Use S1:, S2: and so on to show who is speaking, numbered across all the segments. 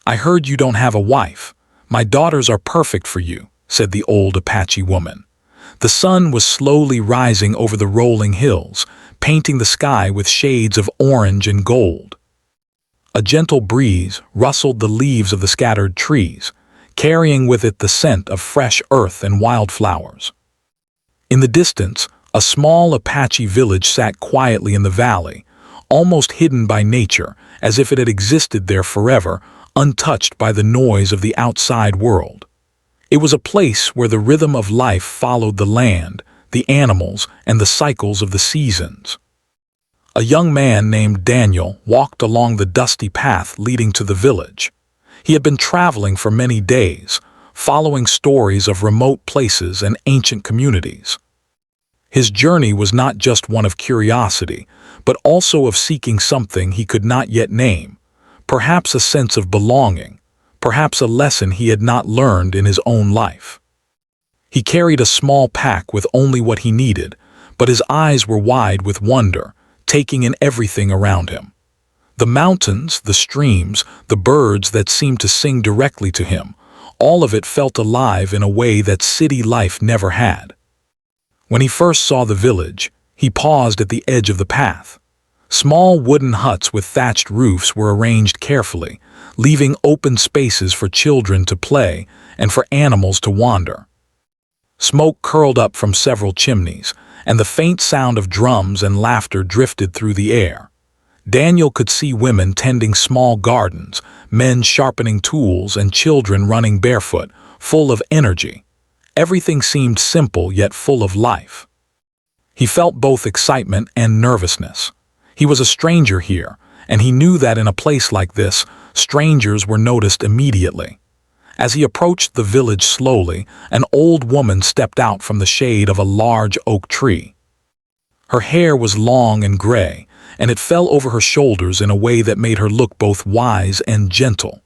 S1: "I heard you don't have a wife. My daughters are perfect for you," said the old Apache woman. The sun was slowly rising over the rolling hills, painting the sky with shades of orange and gold. A gentle breeze rustled the leaves of the scattered trees, carrying with it the scent of fresh earth and wildflowers. In the distance, a small Apache village sat quietly in the valley, almost hidden by nature, as if it had existed there forever, untouched by the noise of the outside world. It was a place where the rhythm of life followed the land, the animals, and the cycles of the seasons. A young man named Daniel walked along the dusty path leading to the village. He had been traveling for many days, following stories of remote places and ancient communities. His journey was not just one of curiosity, but also of seeking something he could not yet name, perhaps a sense of belonging, perhaps a lesson he had not learned in his own life. He carried a small pack with only what he needed, but his eyes were wide with wonder, taking in everything around him. The mountains, the streams, the birds that seemed to sing directly to him, all of it felt alive in a way that city life never had. When he first saw the village, he paused at the edge of the path. Small wooden huts with thatched roofs were arranged carefully, leaving open spaces for children to play and for animals to wander. Smoke curled up from several chimneys, and the faint sound of drums and laughter drifted through the air. Daniel could see women tending small gardens, men sharpening tools, and children running barefoot, full of energy. Everything seemed simple yet full of life. He felt both excitement and nervousness. He was a stranger here, and he knew that in a place like this, strangers were noticed immediately. As he approached the village slowly, an old woman stepped out from the shade of a large oak tree. Her hair was long and gray, and it fell over her shoulders in a way that made her look both wise and gentle.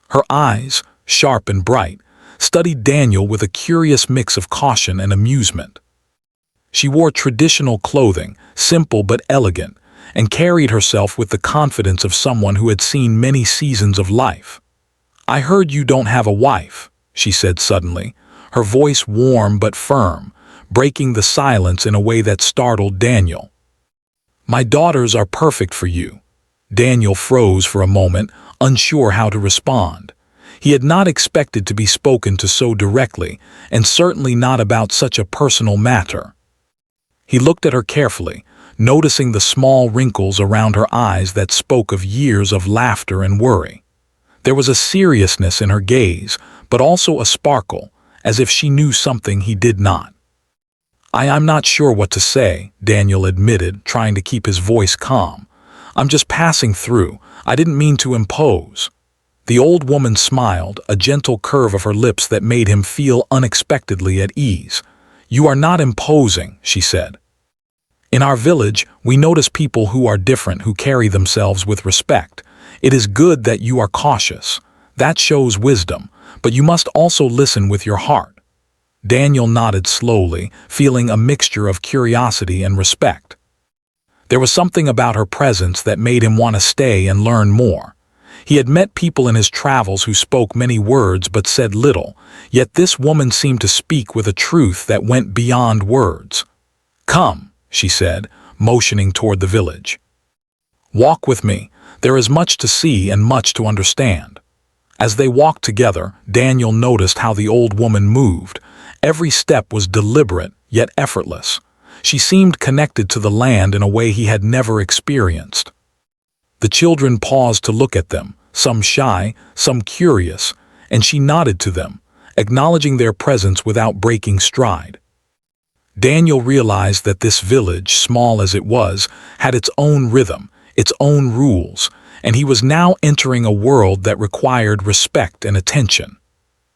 S1: Her eyes, sharp and bright, studied Daniel with a curious mix of caution and amusement. She wore traditional clothing, simple but elegant, and carried herself with the confidence of someone who had seen many seasons of life. "I heard you don't have a wife," she said suddenly, her voice warm but firm, breaking the silence in a way that startled Daniel. "My daughters are perfect for you." Daniel froze for a moment, unsure how to respond. He had not expected to be spoken to so directly, and certainly not about such a personal matter. He looked at her carefully, noticing the small wrinkles around her eyes that spoke of years of laughter and worry. There was a seriousness in her gaze, but also a sparkle, as if she knew something he did not. I'm not sure what to say," Daniel admitted, trying to keep his voice calm. "I'm just passing through. I didn't mean to impose." The old woman smiled, a gentle curve of her lips that made him feel unexpectedly at ease. "You are not imposing," she said. "In our village, we notice people who are different, who carry themselves with respect. It is good that you are cautious. That shows wisdom, but you must also listen with your heart." Daniel nodded slowly, feeling a mixture of curiosity and respect. There was something about her presence that made him want to stay and learn more. He had met people in his travels who spoke many words but said little, yet this woman seemed to speak with a truth that went beyond words. "Come," she said, motioning toward the village. "Walk with me. There is much to see and much to understand." As they walked together, Daniel noticed how the old woman moved. Every step was deliberate, yet effortless. She seemed connected to the land in a way he had never experienced. The children paused to look at them, some shy, some curious, and she nodded to them, acknowledging their presence without breaking stride. Daniel realized that this village, small as it was, had its own rhythm, its own rules, and he was now entering a world that required respect and attention.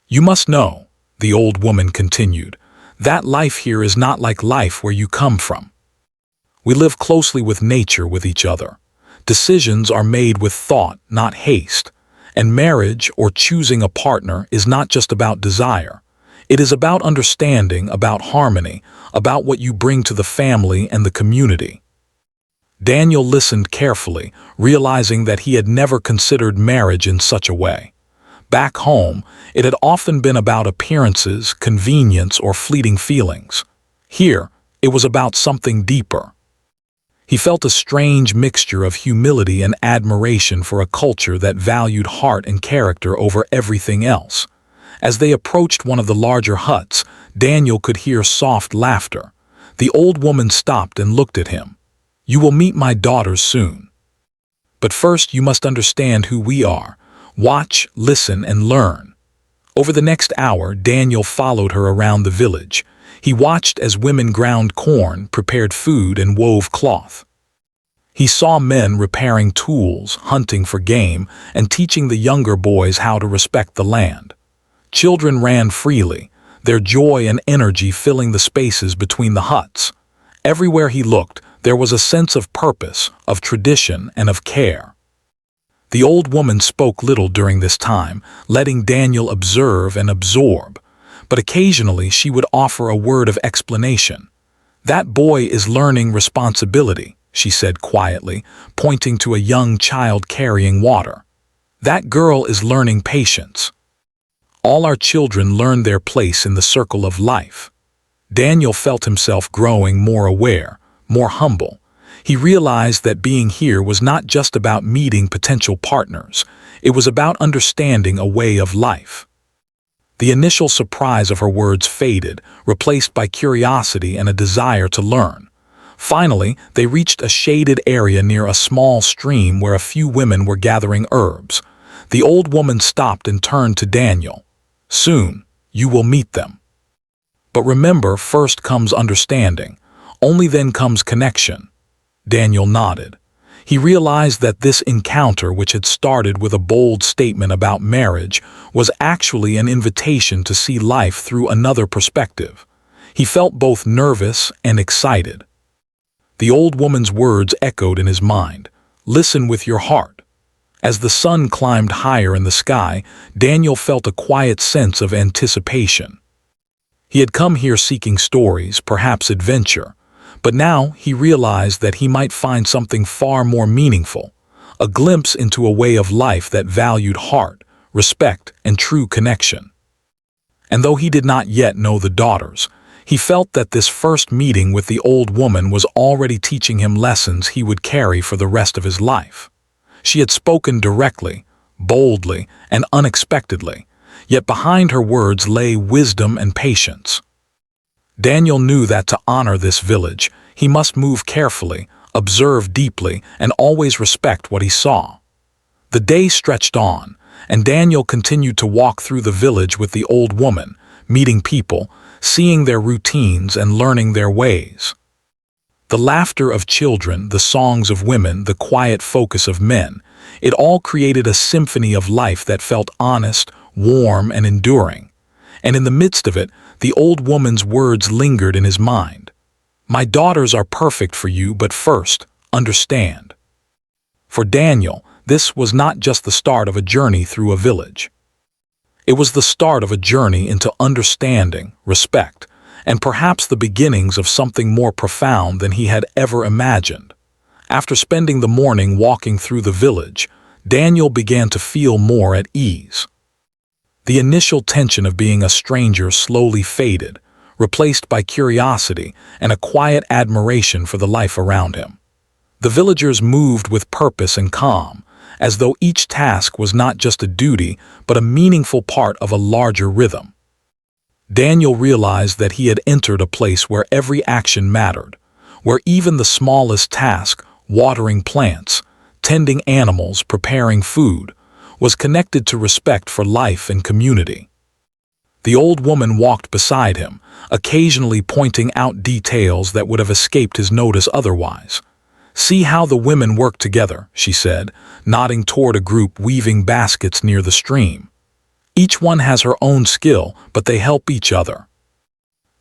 S1: "You must know," the old woman continued, "that life here is not like life where you come from. We live closely with nature, with each other. Decisions are made with thought, not haste. And marriage, or choosing a partner, is not just about desire. It is about understanding, about harmony, about what you bring to the family and the community." Daniel listened carefully, realizing that he had never considered marriage in such a way. Back home, it had often been about appearances, convenience, or fleeting feelings. Here, it was about something deeper. He felt a strange mixture of humility and admiration for a culture that valued heart and character over everything else. As they approached one of the larger huts, Daniel could hear soft laughter. The old woman stopped and looked at him. "You will meet my daughters soon. But first you must understand who we are. Watch, listen, and learn." Over the next hour, Daniel followed her around the village. He watched as women ground corn, prepared food, and wove cloth. He saw men repairing tools, hunting for game, and teaching the younger boys how to respect the land. Children ran freely, their joy and energy filling the spaces between the huts. Everywhere he looked, there was a sense of purpose, of tradition, and of care. The old woman spoke little during this time, letting Daniel observe and absorb, but occasionally she would offer a word of explanation. "That boy is learning responsibility," she said quietly, pointing to a young child carrying water. "That girl is learning patience. All our children learn their place in the circle of life." Daniel felt himself growing more aware, more humble. He realized that being here was not just about meeting potential partners, it was about understanding a way of life. The initial surprise of her words faded, replaced by curiosity and a desire to learn. Finally, they reached a shaded area near a small stream where a few women were gathering herbs. The old woman stopped and turned to Daniel. "Soon, you will meet them. But remember, first comes understanding. Only then comes connection." Daniel nodded. He realized that this encounter, which had started with a bold statement about marriage, was actually an invitation to see life through another perspective. He felt both nervous and excited. The old woman's words echoed in his mind. "Listen with your heart." As the sun climbed higher in the sky, Daniel felt a quiet sense of anticipation. He had come here seeking stories, perhaps adventure, but now he realized that he might find something far more meaningful, a glimpse into a way of life that valued heart, respect, and true connection. And though he did not yet know the daughters, he felt that this first meeting with the old woman was already teaching him lessons he would carry for the rest of his life. She had spoken directly, boldly, and unexpectedly, yet behind her words lay wisdom and patience. Daniel knew that to honor this village, he must move carefully, observe deeply, and always respect what he saw. The day stretched on, and Daniel continued to walk through the village with the old woman, meeting people, seeing their routines and learning their ways. The laughter of children, the songs of women, the quiet focus of men, it all created a symphony of life that felt honest, warm, and enduring. And in the midst of it, the old woman's words lingered in his mind. "My daughters are perfect for you, but first, understand." For Daniel, this was not just the start of a journey through a village. It was the start of a journey into understanding, respect, and perhaps the beginnings of something more profound than he had ever imagined. After spending the morning walking through the village, Daniel began to feel more at ease. The initial tension of being a stranger slowly faded, replaced by curiosity and a quiet admiration for the life around him. The villagers moved with purpose and calm, as though each task was not just a duty, but a meaningful part of a larger rhythm. Daniel realized that he had entered a place where every action mattered, where even the smallest task, watering plants, tending animals, preparing food, was connected to respect for life and community. The old woman walked beside him, occasionally pointing out details that would have escaped his notice otherwise. "See how the women work together," she said, nodding toward a group weaving baskets near the stream. "Each one has her own skill, but they help each other.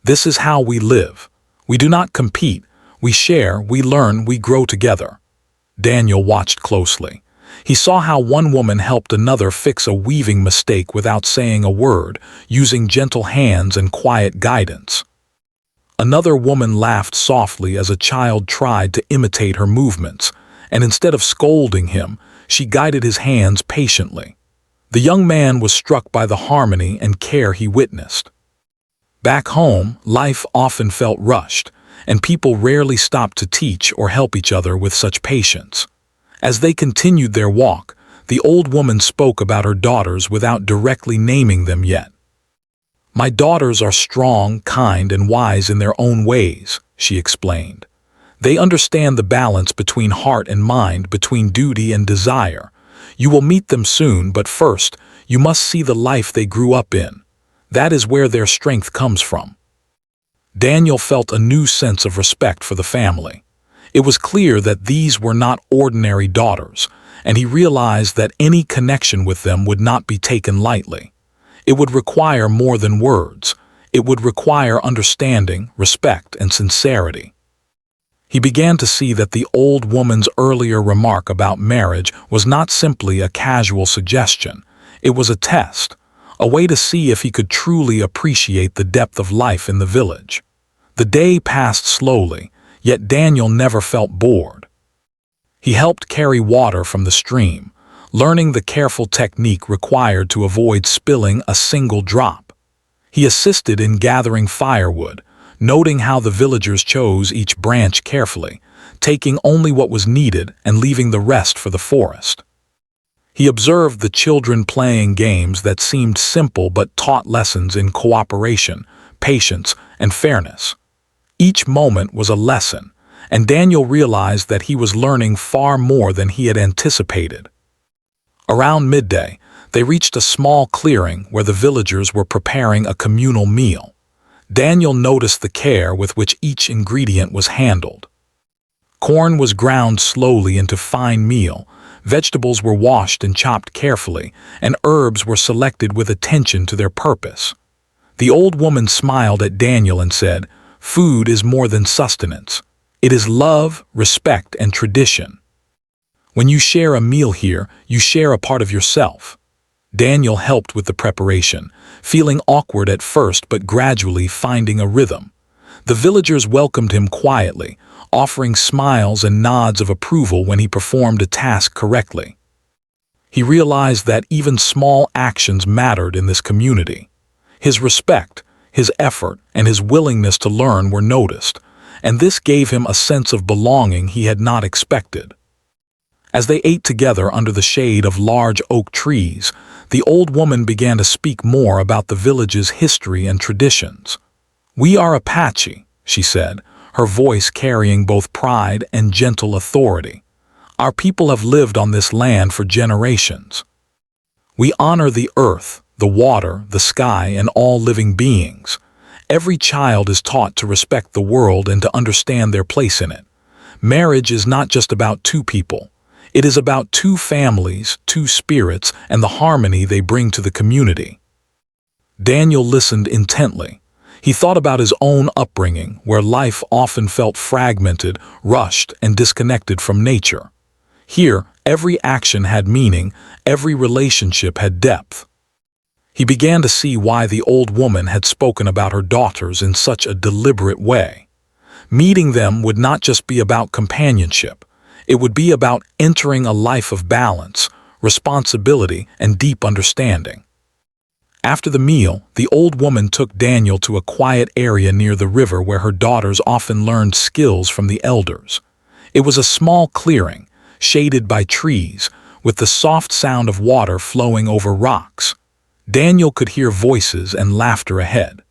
S1: This is how we live. We do not compete. We share, we learn, we grow together." Daniel watched closely. He saw how one woman helped another fix a weaving mistake without saying a word, using gentle hands and quiet guidance. Another woman laughed softly as a child tried to imitate her movements, and instead of scolding him, she guided his hands patiently. The young man was struck by the harmony and care he witnessed. Back home, life often felt rushed, and people rarely stopped to teach or help each other with such patience. As they continued their walk, the old woman spoke about her daughters without directly naming them yet. "My daughters are strong, kind, and wise in their own ways," she explained. "They understand the balance between heart and mind, between duty and desire. You will meet them soon, but first, you must see the life they grew up in. That is where their strength comes from." Daniel felt a new sense of respect for the family. It was clear that these were not ordinary daughters, and he realized that any connection with them would not be taken lightly. It would require more than words. It would require understanding, respect, and sincerity. He began to see that the old woman's earlier remark about marriage was not simply a casual suggestion. It was a test, a way to see if he could truly appreciate the depth of life in the village. The day passed slowly, yet Daniel never felt bored. He helped carry water from the stream, learning the careful technique required to avoid spilling a single drop. He assisted in gathering firewood, noting how the villagers chose each branch carefully, taking only what was needed and leaving the rest for the forest. He observed the children playing games that seemed simple but taught lessons in cooperation, patience, and fairness. Each moment was a lesson, and Daniel realized that he was learning far more than he had anticipated. Around midday, they reached a small clearing where the villagers were preparing a communal meal. Daniel noticed the care with which each ingredient was handled. Corn was ground slowly into fine meal, vegetables were washed and chopped carefully, and herbs were selected with attention to their purpose. The old woman smiled at Daniel and said, "Food is more than sustenance. It is love, respect, and tradition. When you share a meal here, you share a part of yourself." Daniel helped with the preparation, feeling awkward at first but gradually finding a rhythm. The villagers welcomed him quietly, offering smiles and nods of approval when he performed a task correctly. He realized that even small actions mattered in this community. His respect, his effort, and his willingness to learn were noticed, and this gave him a sense of belonging he had not expected. As they ate together under the shade of large oak trees, the old woman began to speak more about the village's history and traditions. "We are Apache," she said, her voice carrying both pride and gentle authority. "Our people have lived on this land for generations. We honor the earth, the water, the sky, and all living beings. Every child is taught to respect the world and to understand their place in it. Marriage is not just about two people. It is about two families, two spirits, and the harmony they bring to the community." Daniel listened intently. He thought about his own upbringing, where life often felt fragmented, rushed, and disconnected from nature. Here, every action had meaning, every relationship had depth. He began to see why the old woman had spoken about her daughters in such a deliberate way. Meeting them would not just be about companionship. It would be about entering a life of balance, responsibility, and deep understanding. After the meal, the old woman took Daniel to a quiet area near the river where her daughters often learned skills from the elders. It was a small clearing, shaded by trees, with the soft sound of water flowing over rocks. Daniel could hear voices and laughter ahead.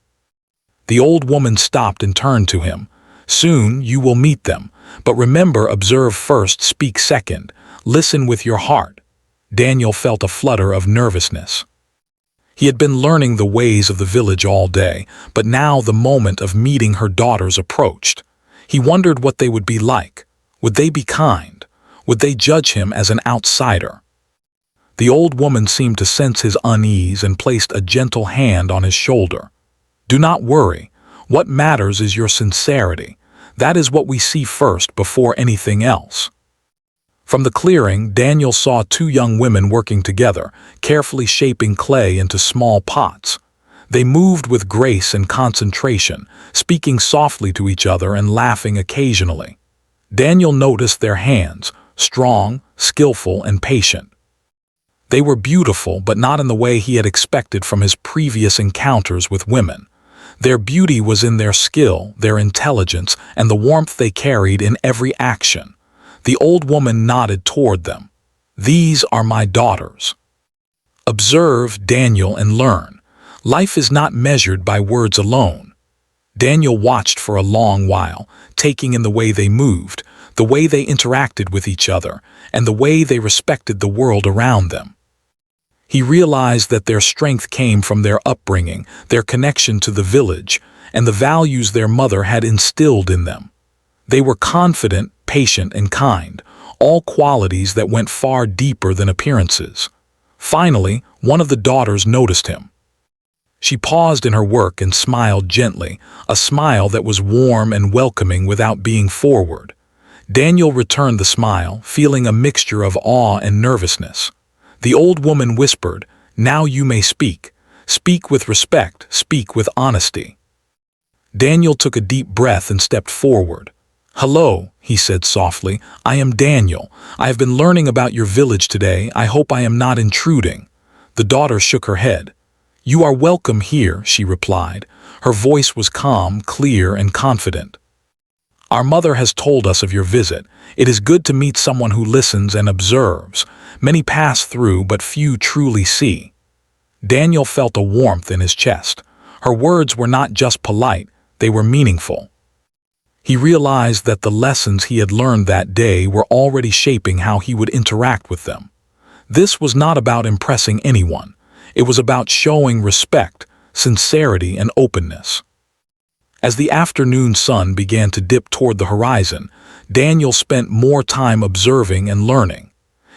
S1: The old woman stopped and turned to him. "Soon you will meet them, but remember, observe first, speak second. Listen with your heart." Daniel felt a flutter of nervousness. He had been learning the ways of the village all day, but now the moment of meeting her daughters approached. He wondered what they would be like. Would they be kind? Would they judge him as an outsider? The old woman seemed to sense his unease and placed a gentle hand on his shoulder. "Do not worry. What matters is your sincerity. That is what we see first before anything else." From the clearing, Daniel saw two young women working together, carefully shaping clay into small pots. They moved with grace and concentration, speaking softly to each other and laughing occasionally. Daniel noticed their hands, strong, skillful, and patient. They were beautiful, but not in the way he had expected from his previous encounters with women. Their beauty was in their skill, their intelligence, and the warmth they carried in every action. The old woman nodded toward them. "These are my daughters. Observe, Daniel, and learn. Life is not measured by words alone." Daniel watched for a long while, taking in the way they moved, the way they interacted with each other, and the way they respected the world around them. He realized that their strength came from their upbringing, their connection to the village, and the values their mother had instilled in them. They were confident, patient, and kind, all qualities that went far deeper than appearances. Finally, one of the daughters noticed him. She paused in her work and smiled gently, a smile that was warm and welcoming without being forward. Daniel returned the smile, feeling a mixture of awe and nervousness. The old woman whispered, "Now you may speak. Speak with respect, speak with honesty." Daniel took a deep breath and stepped forward. "Hello," he said softly. "I am Daniel. I have been learning about your village today. I hope I am not intruding." The daughter shook her head. "You are welcome here," she replied. Her voice was calm, clear, and confident. "Our mother has told us of your visit. It is good to meet someone who listens and observes. Many pass through, but few truly see." Daniel felt a warmth in his chest. Her words were not just polite, they were meaningful. He realized that the lessons he had learned that day were already shaping how he would interact with them. This was not about impressing anyone. It was about showing respect, sincerity, and openness. As the afternoon sun began to dip toward the horizon, Daniel spent more time observing and learning.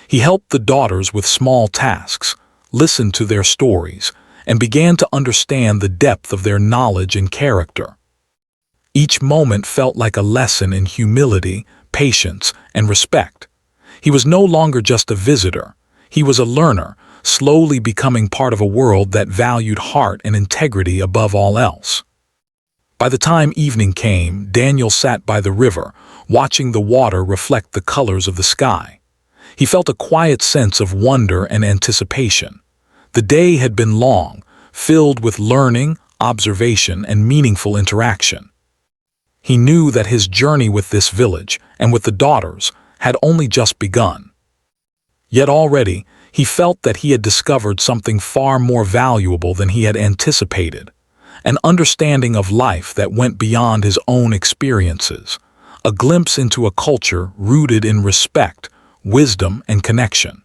S1: He helped the daughters with small tasks, listened to their stories, and began to understand the depth of their knowledge and character. Each moment felt like a lesson in humility, patience, and respect. He was no longer just a visitor. He was a learner, slowly becoming part of a world that valued heart and integrity above all else. By the time evening came, Daniel sat by the river, watching the water reflect the colors of the sky. He felt a quiet sense of wonder and anticipation. The day had been long, filled with learning, observation, and meaningful interaction. He knew that his journey with this village, and with the daughters, had only just begun. Yet already, he felt that he had discovered something far more valuable than he had anticipated. An understanding of life that went beyond his own experiences, a glimpse into a culture rooted in respect, wisdom, and connection.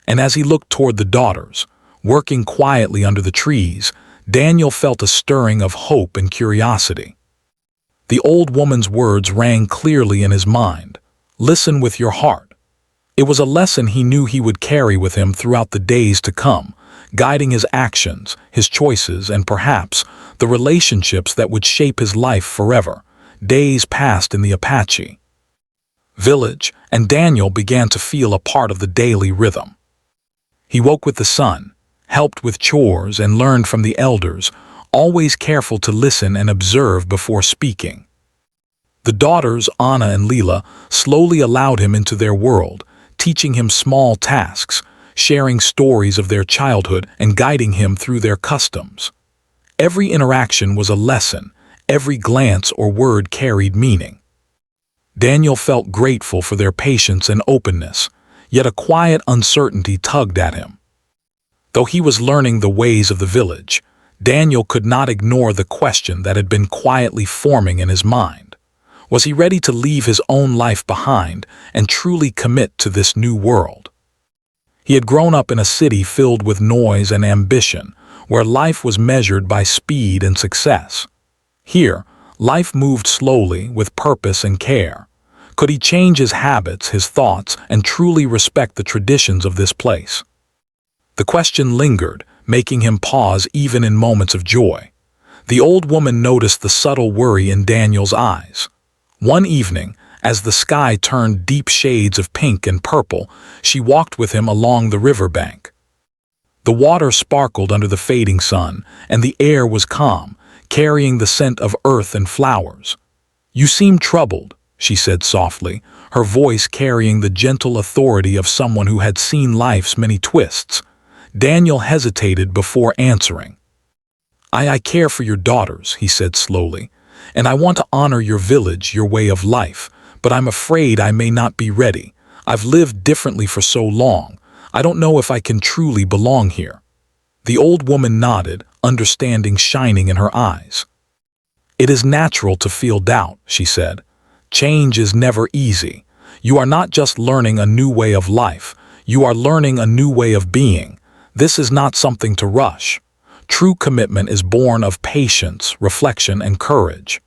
S1: And as he looked toward the daughters, working quietly under the trees, Daniel felt a stirring of hope and curiosity. The old woman's words rang clearly in his mind. "Listen with your heart." It was a lesson he knew he would carry with him throughout the days to come, guiding his actions, his choices, and perhaps the relationships that would shape his life forever. Days passed in the Apache village, and Daniel began to feel a part of the daily rhythm. He woke with the sun, helped with chores, and learned from the elders, always careful to listen and observe before speaking. The daughters, Anna and Leela, slowly allowed him into their world, teaching him small tasks, sharing stories of their childhood, and guiding him through their customs. Every interaction was a lesson, every glance or word carried meaning. Daniel felt grateful for their patience and openness, yet a quiet uncertainty tugged at him. Though he was learning the ways of the village, Daniel could not ignore the question that had been quietly forming in his mind. Was he ready to leave his own life behind and truly commit to this new world? He had grown up in a city filled with noise and ambition, where life was measured by speed and success. Here, life moved slowly, with purpose and care. Could he change his habits, his thoughts, and truly respect the traditions of this place? The question lingered, making him pause even in moments of joy. The old woman noticed the subtle worry in Daniel's eyes. One evening, as the sky turned deep shades of pink and purple, she walked with him along the riverbank. The water sparkled under the fading sun, and the air was calm, carrying the scent of earth and flowers. "You seem troubled," she said softly, her voice carrying the gentle authority of someone who had seen life's many twists. Daniel hesitated before answering. I care for your daughters, he said slowly, and I want to honor your village, your way of life, but I'm afraid I may not be ready. I've lived differently for so long. I don't know if I can truly belong here. The old woman nodded, understanding shining in her eyes. It is natural to feel doubt, she said. Change is never easy. You are not just learning a new way of life, you are learning a new way of being. This is not something to rush. True commitment is born of patience, reflection, and courage.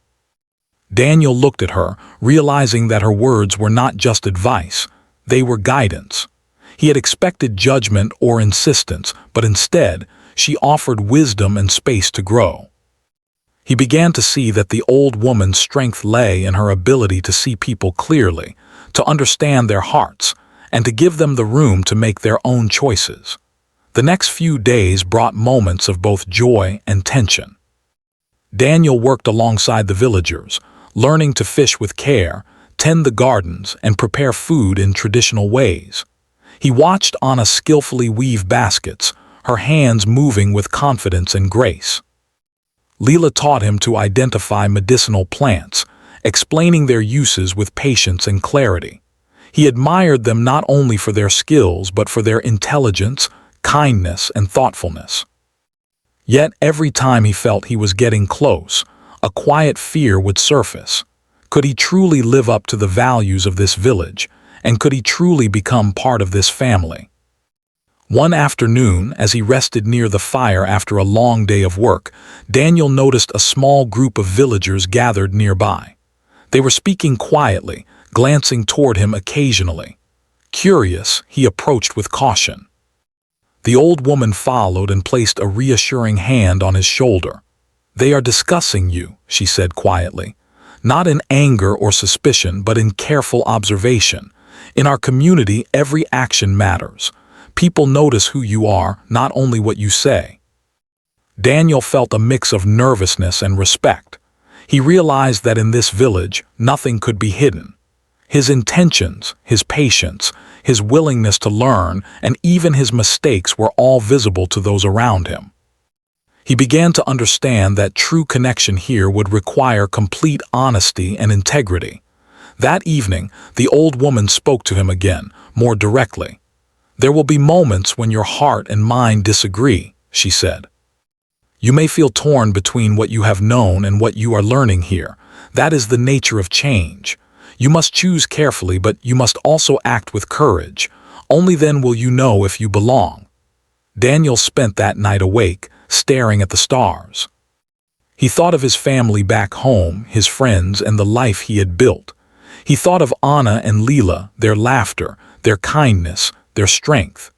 S1: Daniel looked at her, realizing that her words were not just advice, they were guidance. He had expected judgment or insistence, but instead, she offered wisdom and space to grow. He began to see that the old woman's strength lay in her ability to see people clearly, to understand their hearts, and to give them the room to make their own choices. The next few days brought moments of both joy and tension. Daniel worked alongside the villagers, learning to fish with care, tend the gardens, and prepare food in traditional ways. He watched Anna skillfully weave baskets, her hands moving with confidence and grace. Leela taught him to identify medicinal plants, explaining their uses with patience and clarity. He admired them not only for their skills but for their intelligence, kindness, and thoughtfulness. Yet every time he felt he was getting close, a quiet fear would surface. Could he truly live up to the values of this village, and could he truly become part of this family? One afternoon, as he rested near the fire after a long day of work, Daniel noticed a small group of villagers gathered nearby. They were speaking quietly, glancing toward him occasionally. Curious, he approached with caution. The old woman followed and placed a reassuring hand on his shoulder. "They are discussing you," she said quietly. "Not in anger or suspicion, but in careful observation. In our community, every action matters. People notice who you are, not only what you say." Daniel felt a mix of nervousness and respect. He realized that in this village, nothing could be hidden. His intentions, his patience, his willingness to learn, and even his mistakes were all visible to those around him. He began to understand that true connection here would require complete honesty and integrity. That evening, the old woman spoke to him again, more directly. "There will be moments when your heart and mind disagree," she said. "You may feel torn between what you have known and what you are learning here. That is the nature of change. You must choose carefully, but you must also act with courage. Only then will you know if you belong." Daniel spent that night awake, staring at the stars. He thought of his family back home, his friends, and the life he had built. He thought of Anna and Leela, their laughter, their kindness, their strength.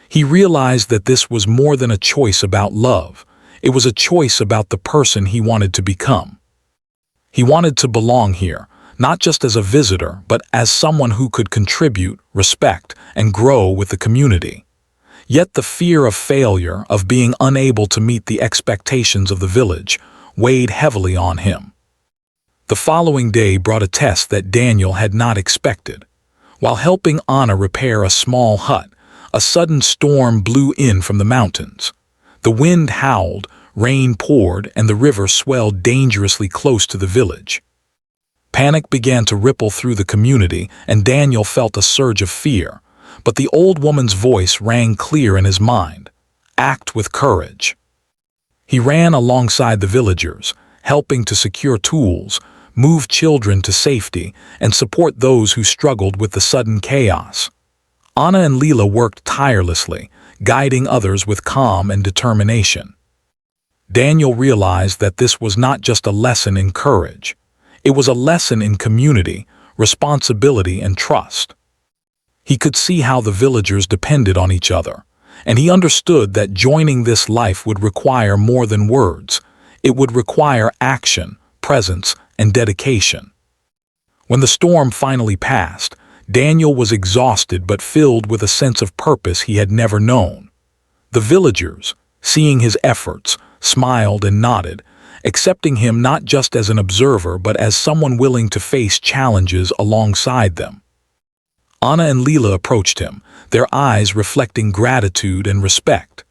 S1: He realized that this was more than a choice about love. It was a choice about the person he wanted to become. He wanted to belong here, not just as a visitor, but as someone who could contribute, respect, and grow with the community. Yet the fear of failure, of being unable to meet the expectations of the village, weighed heavily on him. The following day brought a test that Daniel had not expected. While helping Anna repair a small hut, a sudden storm blew in from the mountains. The wind howled, rain poured, and the river swelled dangerously close to the village. Panic began to ripple through the community, and Daniel felt a surge of fear. But the old woman's voice rang clear in his mind. "Act with courage." He ran alongside the villagers, helping to secure tools, move children to safety, and support those who struggled with the sudden chaos. Anna and Leela worked tirelessly, guiding others with calm and determination. Daniel realized that this was not just a lesson in courage. It was a lesson in community, responsibility, and trust. He could see how the villagers depended on each other, and he understood that joining this life would require more than words. It would require action, presence, and dedication. When the storm finally passed, Daniel was exhausted but filled with a sense of purpose he had never known. The villagers, seeing his efforts, smiled and nodded, accepting him not just as an observer but as someone willing to face challenges alongside them. Anna and Leela approached him, their eyes reflecting gratitude and respect.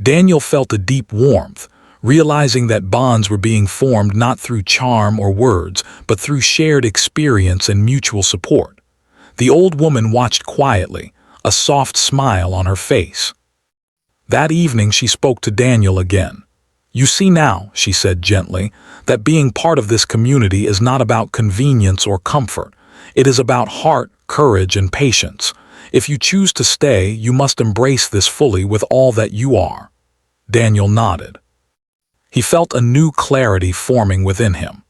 S1: Daniel felt a deep warmth, realizing that bonds were being formed not through charm or words, but through shared experience and mutual support. The old woman watched quietly, a soft smile on her face. That evening she spoke to Daniel again. "You see now," she said gently, "that being part of this community is not about convenience or comfort. It is about heart, courage, and patience. If you choose to stay, you must embrace this fully with all that you are." Daniel nodded. He felt a new clarity forming within him.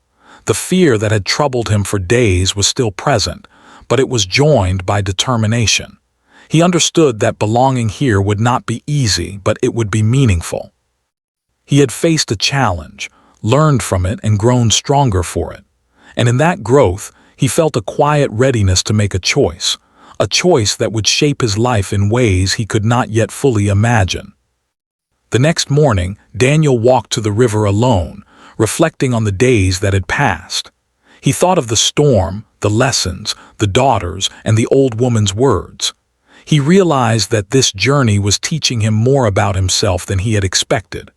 S1: The fear that had troubled him for days was still present, but it was joined by determination. He understood that belonging here would not be easy, but it would be meaningful. He had faced a challenge, learned from it, and grown stronger for it. And in that growth, he felt a quiet readiness to make a choice that would shape his life in ways he could not yet fully imagine. The next morning, Daniel walked to the river alone, reflecting on the days that had passed. He thought of the storm, the lessons, the daughters, and the old woman's words. He realized that this journey was teaching him more about himself than he had expected.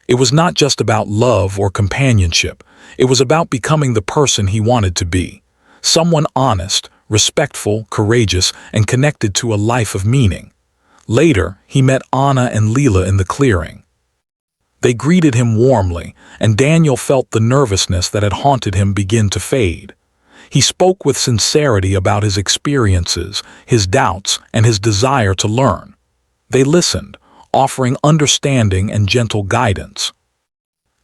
S1: It was not just about love or companionship. It was about becoming the person he wanted to be. Someone honest, respectful, courageous, and connected to a life of meaning. Later, he met Anna and Leela in the clearing. They greeted him warmly, and Daniel felt the nervousness that had haunted him begin to fade. He spoke with sincerity about his experiences, his doubts, and his desire to learn. They listened, offering understanding and gentle guidance.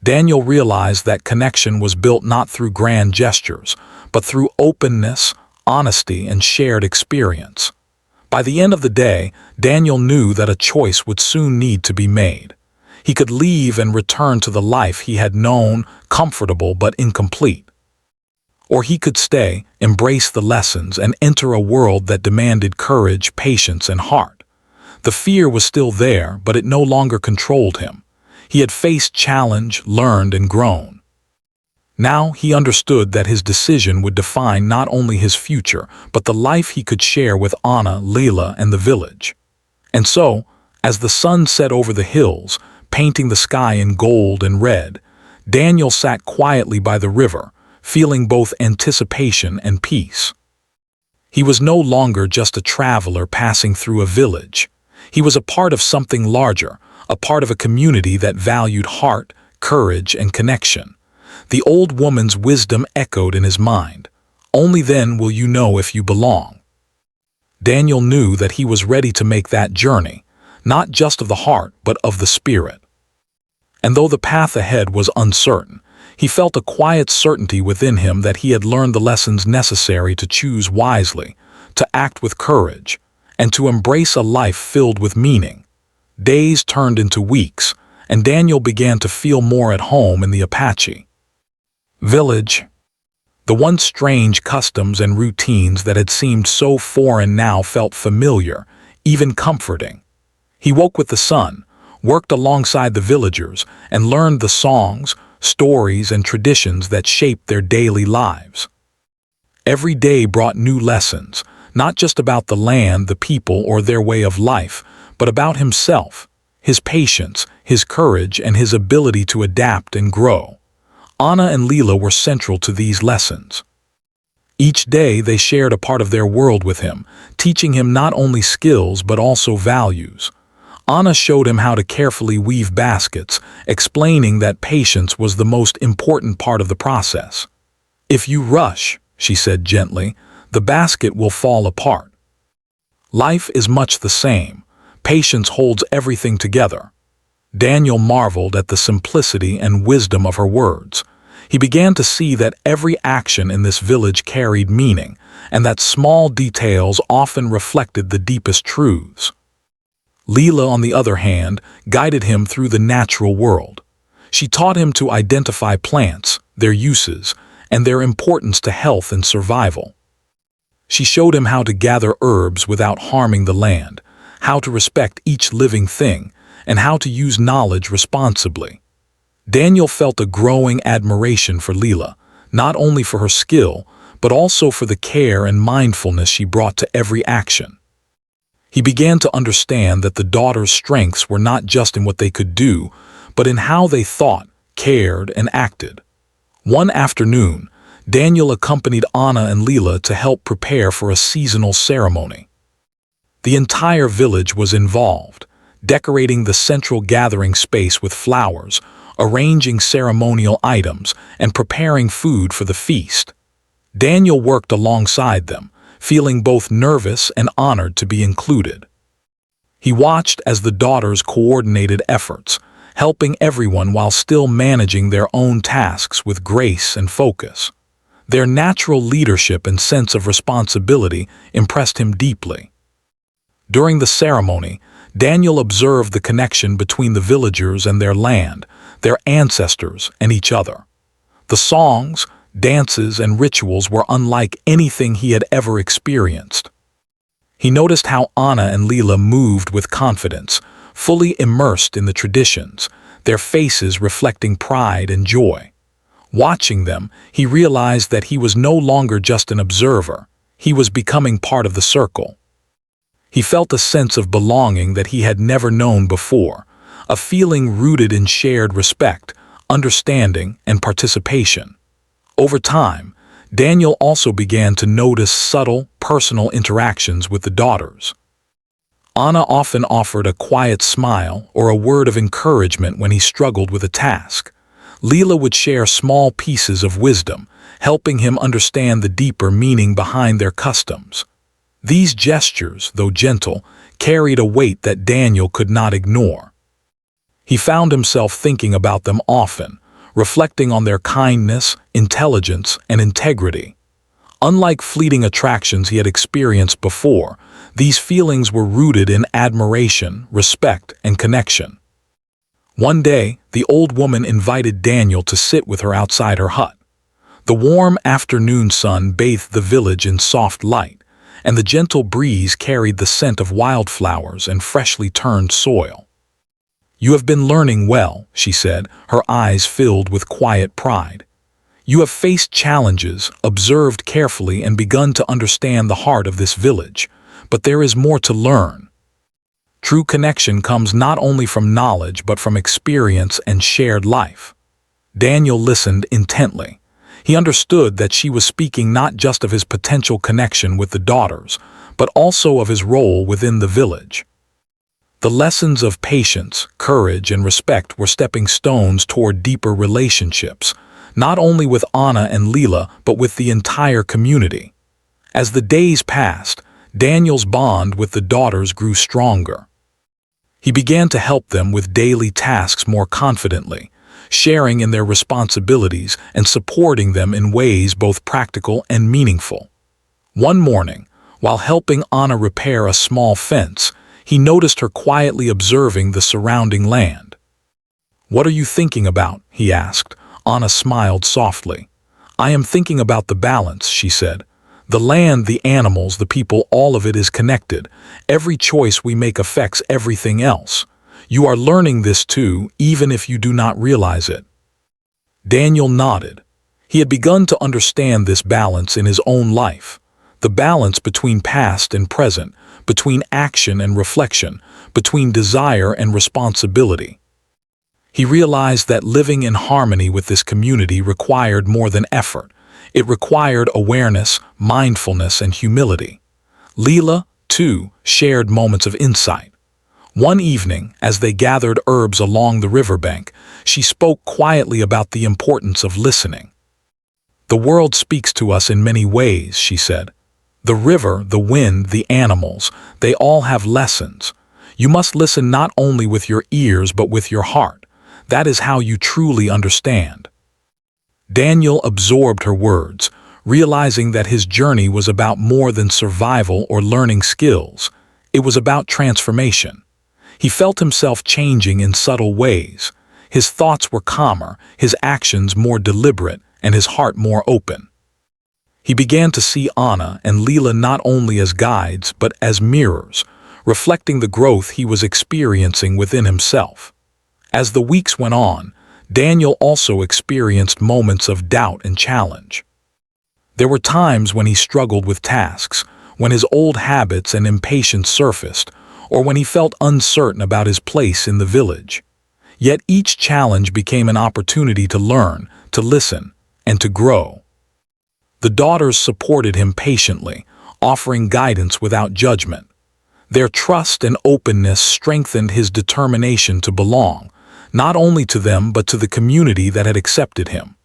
S1: Daniel realized that connection was built not through grand gestures, but through openness, honesty, and shared experience. By the end of the day, Daniel knew that a choice would soon need to be made. He could leave and return to the life he had known, comfortable but incomplete. Or he could stay, embrace the lessons, and enter a world that demanded courage, patience, and heart. The fear was still there, but it no longer controlled him. He had faced challenge, learned, and grown. Now he understood that his decision would define not only his future, but the life he could share with Anna, Leela, and the village. And so, as the sun set over the hills, painting the sky in gold and red, Daniel sat quietly by the river, feeling both anticipation and peace. He was no longer just a traveler passing through a village. He was a part of something larger, a part of a community that valued heart, courage, and connection. The old woman's wisdom echoed in his mind. Only then will you know if you belong. Daniel knew that he was ready to make that journey, not just of the heart, but of the spirit. And though the path ahead was uncertain, he felt a quiet certainty within him that he had learned the lessons necessary to choose wisely, to act with courage, and to embrace a life filled with meaning. Days turned into weeks, and Daniel began to feel more at home in the Apache village. The once strange customs and routines that had seemed so foreign now felt familiar, even comforting. He woke with the sun, worked alongside the villagers, and learned the songs, stories, and traditions that shaped their daily lives. Every day brought new lessons, not just about the land, the people, or their way of life, but about himself, his patience, his courage, and his ability to adapt and grow. Anna and Leela were central to these lessons. Each day they shared a part of their world with him, teaching him not only skills but also values. Anna showed him how to carefully weave baskets, explaining that patience was the most important part of the process. "If you rush," she said gently, "the basket will fall apart." Life is much the same. Patience holds everything together. Daniel marveled at the simplicity and wisdom of her words. He began to see that every action in this village carried meaning, and that small details often reflected the deepest truths. Leela, on the other hand, guided him through the natural world. She taught him to identify plants, their uses, and their importance to health and survival. She showed him how to gather herbs without harming the land, how to respect each living thing, and how to use knowledge responsibly. Daniel felt a growing admiration for Leela, not only for her skill, but also for the care and mindfulness she brought to every action. He began to understand that the daughters' strengths were not just in what they could do, but in how they thought, cared, and acted. One afternoon, Daniel accompanied Anna and Leela to help prepare for a seasonal ceremony. The entire village was involved, decorating the central gathering space with flowers, arranging ceremonial items, and preparing food for the feast. Daniel worked alongside them, feeling both nervous and honored to be included. He watched as the daughters coordinated efforts, helping everyone while still managing their own tasks with grace and focus. Their natural leadership and sense of responsibility impressed him deeply. During the ceremony, Daniel observed the connection between the villagers and their land, their ancestors, and each other. The songs, dances, and rituals were unlike anything he had ever experienced. He noticed how Anna and Leela moved with confidence, fully immersed in the traditions, their faces reflecting pride and joy. Watching them, he realized that he was no longer just an observer, he was becoming part of the circle. He felt a sense of belonging that he had never known before, a feeling rooted in shared respect, understanding, and participation. Over time, Daniel also began to notice subtle, personal interactions with the daughters. Anna often offered a quiet smile or a word of encouragement when he struggled with a task. Leela would share small pieces of wisdom, helping him understand the deeper meaning behind their customs. These gestures, though gentle, carried a weight that Daniel could not ignore. He found himself thinking about them often, reflecting on their kindness, intelligence, and integrity. Unlike fleeting attractions he had experienced before, these feelings were rooted in admiration, respect, and connection. One day, the old woman invited Daniel to sit with her outside her hut. The warm afternoon sun bathed the village in soft light, and the gentle breeze carried the scent of wildflowers and freshly turned soil. "You have been learning well," she said, her eyes filled with quiet pride. "You have faced challenges, observed carefully, and begun to understand the heart of this village, but there is more to learn. True connection comes not only from knowledge but from experience and shared life." Daniel listened intently. He understood that she was speaking not just of his potential connection with the daughters, but also of his role within the village. The lessons of patience, courage, and respect were stepping stones toward deeper relationships, not only with Anna and Leela, but with the entire community. As the days passed, Daniel's bond with the daughters grew stronger. He began to help them with daily tasks more confidently, sharing in their responsibilities and supporting them in ways both practical and meaningful. One morning, while helping Anna repair a small fence, he noticed her quietly observing the surrounding land. "What are you thinking about?" he asked. Anna smiled softly. "I am thinking about the balance," she said. "The land, the animals, the people, all of it is connected. Every choice we make affects everything else. You are learning this too, even if you do not realize it." Daniel nodded. He had begun to understand this balance in his own life. The balance between past and present, between action and reflection, between desire and responsibility. He realized that living in harmony with this community required more than effort. It required awareness, mindfulness, and humility. Leela, too, shared moments of insight. One evening, as they gathered herbs along the riverbank, she spoke quietly about the importance of listening. "The world speaks to us in many ways," she said. "The river, the wind, the animals, they all have lessons. You must listen not only with your ears but with your heart. That is how you truly understand." Daniel absorbed her words, realizing that his journey was about more than survival or learning skills. It was about transformation. He felt himself changing in subtle ways. His thoughts were calmer, his actions more deliberate, and his heart more open. He began to see Anna and Leela not only as guides but as mirrors, reflecting the growth he was experiencing within himself. As the weeks went on, Daniel also experienced moments of doubt and challenge. There were times when he struggled with tasks, when his old habits and impatience surfaced, or when he felt uncertain about his place in the village. Yet each challenge became an opportunity to learn, to listen, and to grow. The daughters supported him patiently, offering guidance without judgment. Their trust and openness strengthened his determination to belong, not only to them but to the community that had accepted him.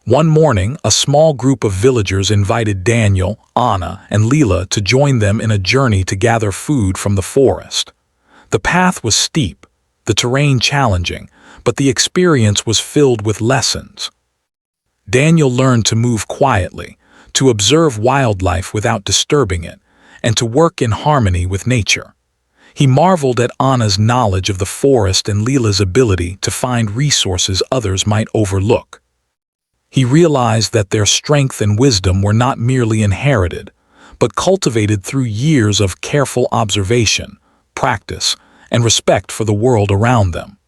S1: One morning, a small group of villagers invited Daniel, Anna, and Leela to join them in a journey to gather food from the forest. The path was steep, the terrain challenging, but the experience was filled with lessons. Daniel learned to move quietly, to observe wildlife without disturbing it, and to work in harmony with nature. He marveled at Anna's knowledge of the forest and Leela's ability to find resources others might overlook. He realized that their strength and wisdom were not merely inherited, but cultivated through years of careful observation, practice, and respect for the world around them.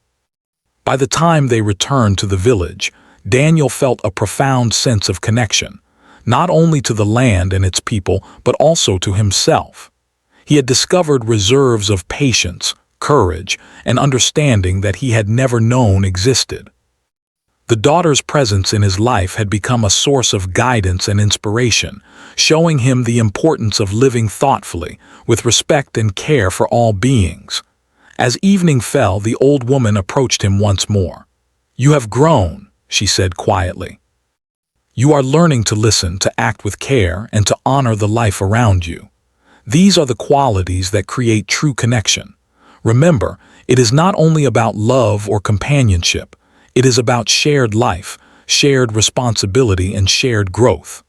S1: By the time they returned to the village, Daniel felt a profound sense of connection, not only to the land and its people, but also to himself. He had discovered reserves of patience, courage, and understanding that he had never known existed. The daughter's presence in his life had become a source of guidance and inspiration, showing him the importance of living thoughtfully, with respect and care for all beings. As evening fell, the old woman approached him once more. "You have grown," she said quietly. "You are learning to listen, to act with care, and to honor the life around you. These are the qualities that create true connection. Remember, it is not only about love or companionship. It is about shared life, shared responsibility, and shared growth."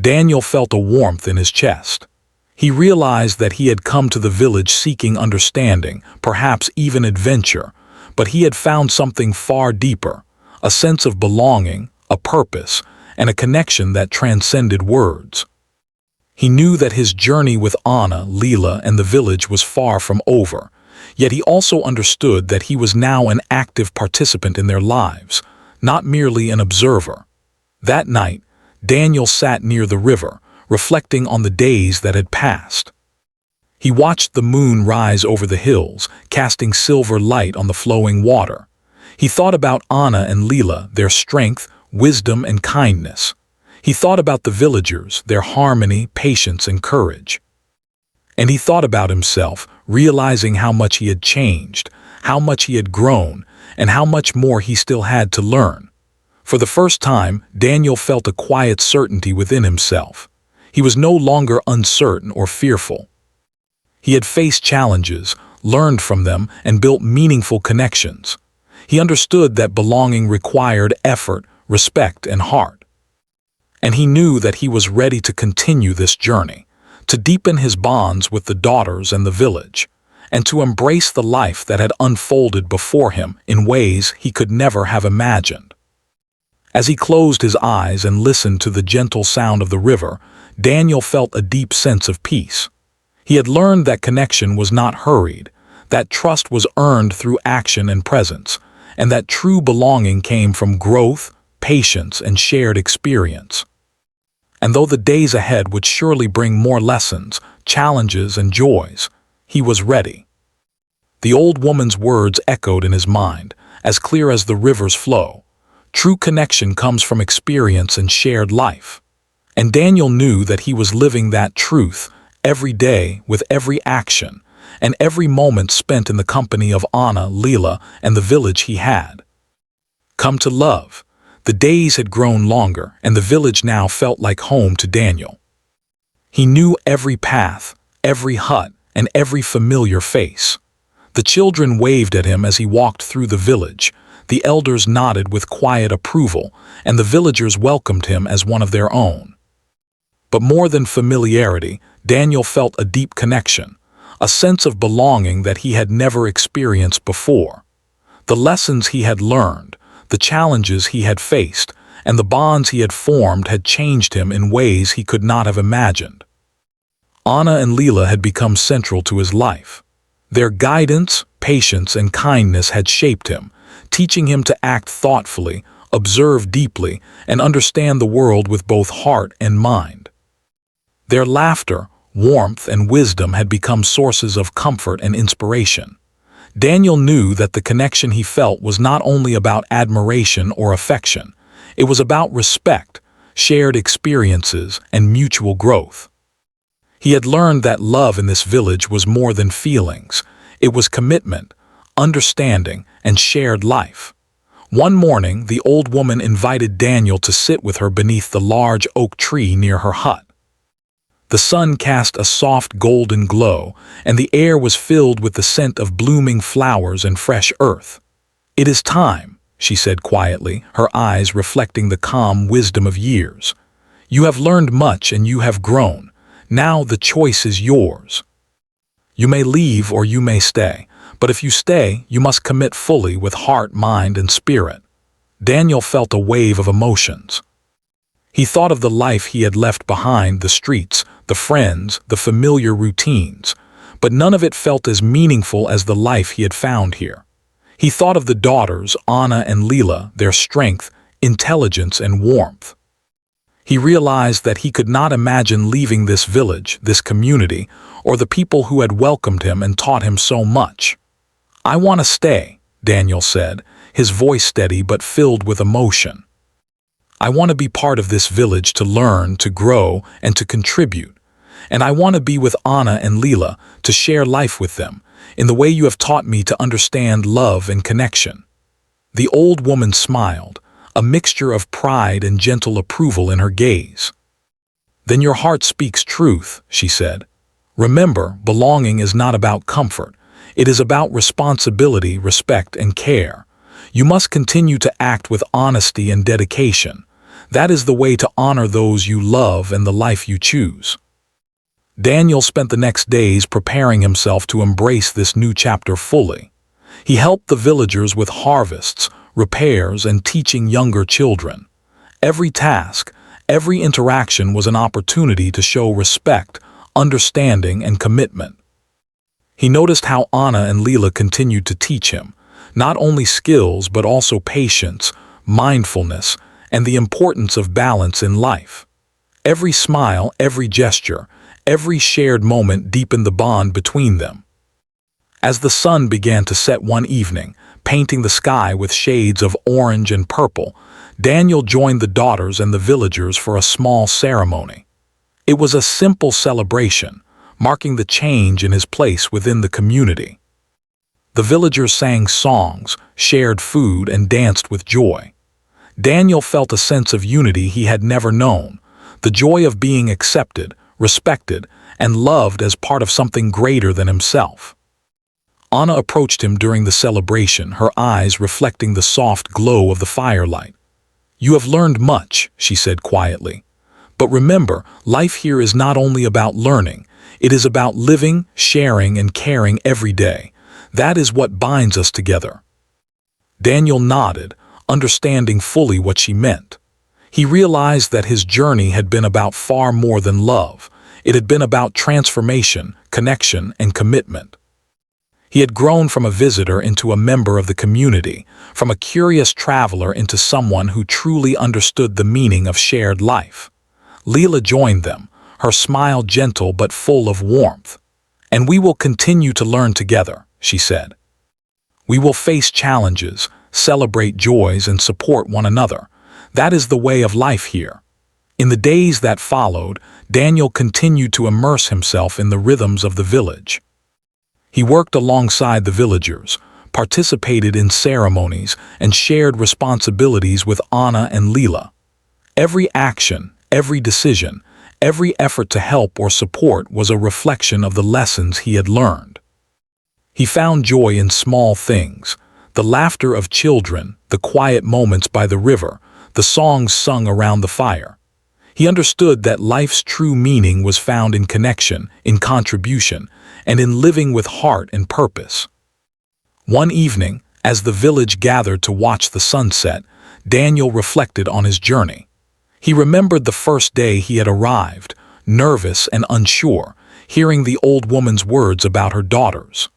S1: Daniel felt a warmth in his chest. He realized that he had come to the village seeking understanding, perhaps even adventure, but he had found something far deeper, a sense of belonging, a purpose, and a connection that transcended words. He knew that his journey with Anna, Leela, and the village was far from over, yet he also understood that he was now an active participant in their lives, not merely an observer. That night, Daniel sat near the river, reflecting on the days that had passed. He watched the moon rise over the hills, casting silver light on the flowing water. He thought about Anna and Leela, their strength, wisdom, and kindness. He thought about the villagers, their harmony, patience, and courage. And he thought about himself, realizing how much he had changed, how much he had grown, and how much more he still had to learn. For the first time, Daniel felt a quiet certainty within himself. He was no longer uncertain or fearful. He had faced challenges, learned from them, and built meaningful connections. He understood that belonging required effort, respect, and heart. And he knew that he was ready to continue this journey, to deepen his bonds with the daughters and the village, and to embrace the life that had unfolded before him in ways he could never have imagined. As he closed his eyes and listened to the gentle sound of the river, Daniel felt a deep sense of peace. He had learned that connection was not hurried, that trust was earned through action and presence, and that true belonging came from growth, patience, and shared experience. And though the days ahead would surely bring more lessons, challenges, and joys, he was ready. The old woman's words echoed in his mind, as clear as the river's flow. True connection comes from experience and shared life. And Daniel knew that he was living that truth every day with every action, and every moment spent in the company of Anna, Leela, and the village he had come to love. The days had grown longer, and the village now felt like home to Daniel. He knew every path, every hut, and every familiar face. The children waved at him as he walked through the village, the elders nodded with quiet approval, and the villagers welcomed him as one of their own. But more than familiarity, Daniel felt a deep connection, a sense of belonging that he had never experienced before. The lessons he had learned, the challenges he had faced, and the bonds he had formed had changed him in ways he could not have imagined. Anna and Leela had become central to his life. Their guidance, patience, and kindness had shaped him, teaching him to act thoughtfully, observe deeply, and understand the world with both heart and mind. Their laughter, warmth, and wisdom had become sources of comfort and inspiration. Daniel knew that the connection he felt was not only about admiration or affection, it was about respect, shared experiences, and mutual growth. He had learned that love in this village was more than feelings. It was commitment, understanding, and shared life. One morning, the old woman invited Daniel to sit with her beneath the large oak tree near her hut. The sun cast a soft golden glow, and the air was filled with the scent of blooming flowers and fresh earth. "It is time," she said quietly, her eyes reflecting the calm wisdom of years. "You have learned much and you have grown. Now the choice is yours. You may leave or you may stay, but if you stay, you must commit fully with heart, mind, and spirit." Daniel felt a wave of emotions. He thought of the life he had left behind, the streets, the friends, the familiar routines, but none of it felt as meaningful as the life he had found here. He thought of the daughters, Anna and Leela, their strength, intelligence, and warmth. He realized that he could not imagine leaving this village, this community, or the people who had welcomed him and taught him so much. "I want to stay," Daniel said, his voice steady but filled with emotion. "I want to be part of this village, to learn, to grow, and to contribute. And I want to be with Anna and Leela, to share life with them, in the way you have taught me to understand love and connection." The old woman smiled, a mixture of pride and gentle approval in her gaze. "Then your heart speaks truth," she said. "Remember, belonging is not about comfort. It is about responsibility, respect, and care. You must continue to act with honesty and dedication. That is the way to honor those you love and the life you choose." Daniel spent the next days preparing himself to embrace this new chapter fully. He helped the villagers with harvests, repairs, and teaching younger children. Every task, every interaction was an opportunity to show respect, understanding, and commitment. He noticed how Anna and Leela continued to teach him, not only skills but also patience, mindfulness, and the importance of balance in life. Every smile, every gesture, every shared moment deepened the bond between them. As the sun began to set one evening, painting the sky with shades of orange and purple, Daniel joined the daughters and the villagers for a small ceremony. It was a simple celebration, marking the change in his place within the community. The villagers sang songs, shared food, and danced with joy. Daniel felt a sense of unity he had never known, the joy of being accepted, respected, and loved as part of something greater than himself. Anna approached him during the celebration, her eyes reflecting the soft glow of the firelight. "You have learned much," she said quietly. "But remember, life here is not only about learning, it is about living, sharing, and caring every day. That is what binds us together." Daniel nodded, understanding fully what she meant. He realized that his journey had been about far more than love. It had been about transformation, connection, and commitment. He had grown from a visitor into a member of the community, from a curious traveler into someone who truly understood the meaning of shared life. Leela joined them, her smile gentle but full of warmth. "And we will continue to learn together," she said. "We will face challenges, celebrate joys, and support one another. That is the way of life here." In the days that followed, Daniel continued to immerse himself in the rhythms of the village. He worked alongside the villagers, participated in ceremonies, and shared responsibilities with Anna and Leela. Every action, every decision, every effort to help or support was a reflection of the lessons he had learned. He found joy in small things, the laughter of children, the quiet moments by the river, the songs sung around the fire. He understood that life's true meaning was found in connection, in contribution, and in living with heart and purpose. One evening, as the village gathered to watch the sunset, Daniel reflected on his journey. He remembered the first day he had arrived, nervous and unsure, hearing the old woman's words about her daughters.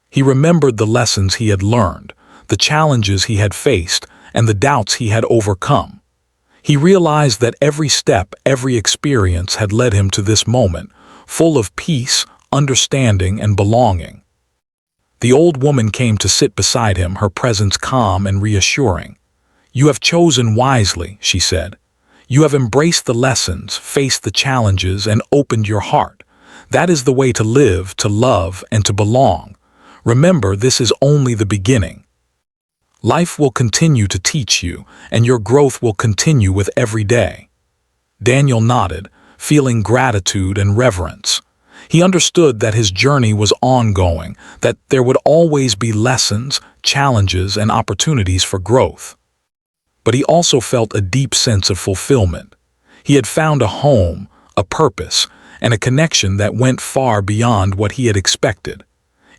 S1: He remembered the lessons he had learned, the challenges he had faced, and the doubts he had overcome. He realized that every step, every experience had led him to this moment, full of peace, understanding, and belonging. The old woman came to sit beside him, her presence calm and reassuring. "You have chosen wisely," she said. "You have embraced the lessons, faced the challenges, and opened your heart. That is the way to live, to love, and to belong. Remember, this is only the beginning. Life will continue to teach you, and your growth will continue with every day." Daniel nodded, feeling gratitude and reverence. He understood that his journey was ongoing, that there would always be lessons, challenges, and opportunities for growth. But he also felt a deep sense of fulfillment. He had found a home, a purpose, and a connection that went far beyond what he had expected.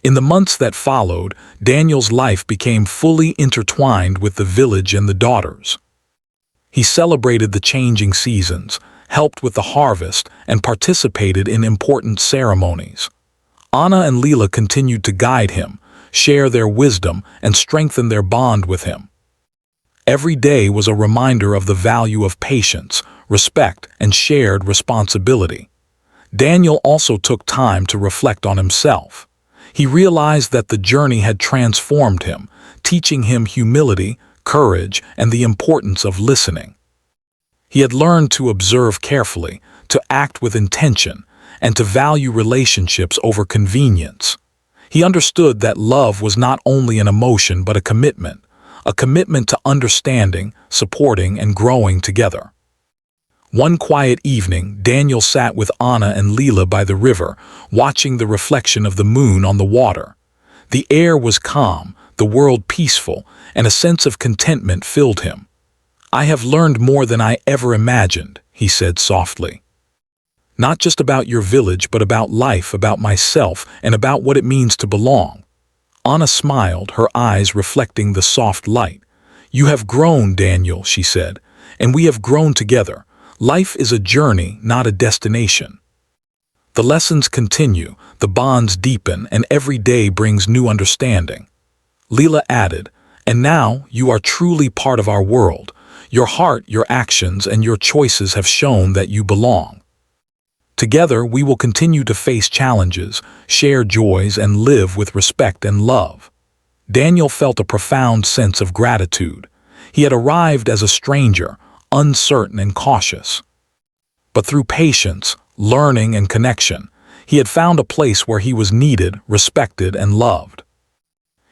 S1: In the months that followed, Daniel's life became fully intertwined with the village and the daughters. He celebrated the changing seasons, helped with the harvest, and participated in important ceremonies. Anna and Leela continued to guide him, share their wisdom, and strengthen their bond with him. Every day was a reminder of the value of patience, respect, and shared responsibility. Daniel also took time to reflect on himself. He realized that the journey had transformed him, teaching him humility, courage, and the importance of listening. He had learned to observe carefully, to act with intention, and to value relationships over convenience. He understood that love was not only an emotion but a commitment to understanding, supporting, and growing together. One quiet evening, Daniel sat with Anna and Leela by the river, watching the reflection of the moon on the water. The air was calm, the world peaceful, and a sense of contentment filled him. "I have learned more than I ever imagined," he said softly. "Not just about your village, but about life, about myself, and about what it means to belong." Anna smiled, her eyes reflecting the soft light. "You have grown, Daniel," she said, "and we have grown together. Life is a journey, not a destination. The lessons continue, the bonds deepen, and every day brings new understanding." Leela added, "And now you are truly part of our world. Your heart, your actions, and your choices have shown that you belong. Together we will continue to face challenges, share joys, and live with respect and love." Daniel felt a profound sense of gratitude. He had arrived as a stranger, uncertain and cautious. But through patience, learning, and connection, he had found a place where he was needed, respected, and loved.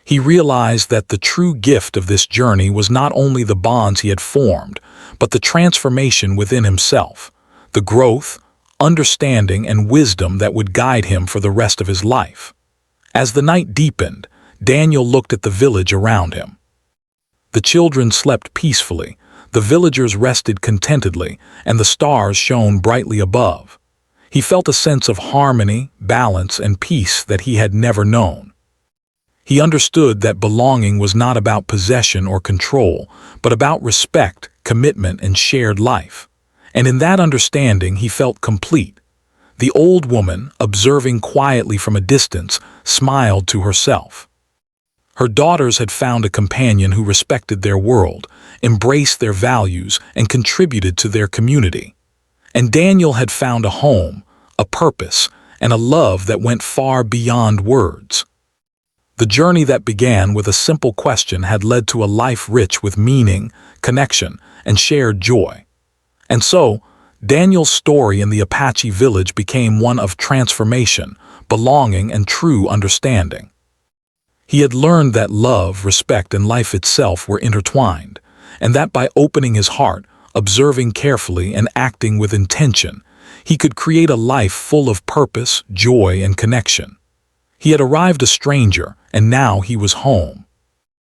S1: He realized that the true gift of this journey was not only the bonds he had formed, but the transformation within himself, the growth, understanding, and wisdom that would guide him for the rest of his life. As the night deepened, Daniel looked at the village around him. The children slept peacefully, the villagers rested contentedly, and the stars shone brightly above. He felt a sense of harmony, balance, and peace that he had never known. He understood that belonging was not about possession or control, but about respect, commitment, and shared life. And in that understanding, he felt complete. The old woman, observing quietly from a distance, smiled to herself. Her daughters had found a companion who respected their world, embraced their values, and contributed to their community. And Daniel had found a home, a purpose, and a love that went far beyond words. The journey that began with a simple question had led to a life rich with meaning, connection, and shared joy. And so, Daniel's story in the Apache village became one of transformation, belonging, and true understanding. He had learned that love, respect, and life itself were intertwined, and that by opening his heart, observing carefully, and acting with intention, he could create a life full of purpose, joy, and connection. He had arrived a stranger, and now he was home.